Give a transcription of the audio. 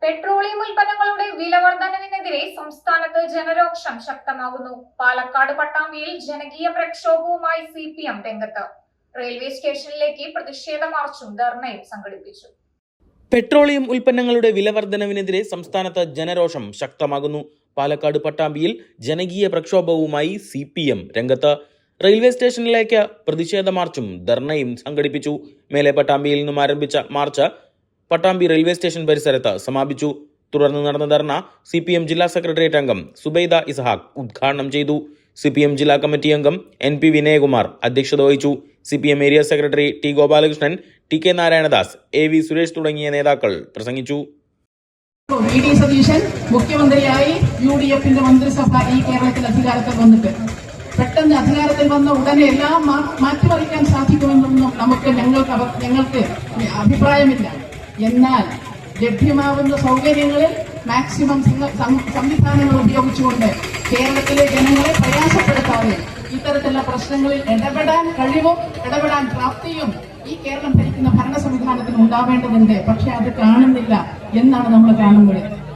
Petroleum ഉൽപ്പന്നങ്ങളുടെ വില വർധനവിനെതിരെ സംസ്ഥാനത്ത് ജനരോക്ഷം ശക്തമാകുന്നു. പാലക്കാട് പട്ടാമ്പിയിൽ ജനകീയ പ്രക്ഷോഭവുമായി CPM രംഗത്ത്. റെയിൽവേ സ്റ്റേഷനിലേക്ക് പ്രതിഷേധ മാർച്ചും ധർണയും സംഘടിപ്പിച്ചു. പെട്രോളിയം ഉൽപ്പന്നങ്ങളുടെ വില വർധനവിനെതിരെ സംസ്ഥാനത്ത് ജനരോഷം ശക്തമാകുന്നു. പാലക്കാട് പട്ടാമ്പിയിൽ ജനകീയ പ്രക്ഷോഭവുമായി CPM രംഗത്ത്. റെയിൽവേ സ്റ്റേഷനിലേക്ക് പ്രതിഷേധ മാർച്ചും ധർണയും സംഘടിപ്പിച്ചു. മേലെ പട്ടാമ്പിയിൽ നിന്നും ആരംഭിച്ച മാർച്ച് പട്ടാമ്പി റെയിൽവേ സ്റ്റേഷൻ പരിസരത്ത് സമാപിച്ചു. തുടർന്ന് നടന്ന ധർണ CPM ജില്ലാ സെക്രട്ടേറിയറ്റ് അംഗം സുബൈദ ഇസ്ഹാഖ് ഉദ്ഘാടനം ചെയ്തു. CPM ജില്ലാ കമ്മിറ്റി അംഗം NP വിനയകുമാർ അധ്യക്ഷത വഹിച്ചു. CPM area secretary T Gopalakrishnan, TK Narayanadas, AV Suresh തുടങ്ങിയ നേതാക്കൾ പ്രസംഗിച്ചു. VD സതീശൻ മുഖ്യമന്ത്രിയായി UDF-ന്റെ മന്ത്രിസഭ ഈ കേരളത്തിൽ അധികാരത്തിൽ വന്നിട്ട് പെട്ടെന്ന് അധികാരത്തിൽ വന്ന ഉടനെ എല്ലാം മാറ്റിമറിക്കാൻ സാധിക്കുമെന്നൊന്നും ഞങ്ങൾക്ക് അഭിപ്രായമില്ല. എന്നാൽ ലഭ്യമാവുന്ന സൗകര്യങ്ങളിൽ മാക്സിമം സംവിധാനങ്ങൾ ഉപയോഗിച്ചുകൊണ്ട് കേരളത്തിലെ ജനങ്ങളെ പ്രയാസപ്പെടുത്താതെ ഇത്തരത്തിലുള്ള പ്രശ്നങ്ങളിൽ ഇടപെടാൻ കഴിവും ഇടപെടാൻ പ്രാപ്തിയും ഈ കേരളം ഭരിക്കുന്ന ഭരണ സംവിധാനത്തിന് ഉണ്ടാവേണ്ടതുണ്ട്. പക്ഷെ അത് കാണുന്നില്ല എന്നാണ് നമ്മൾ കാണുന്നത്.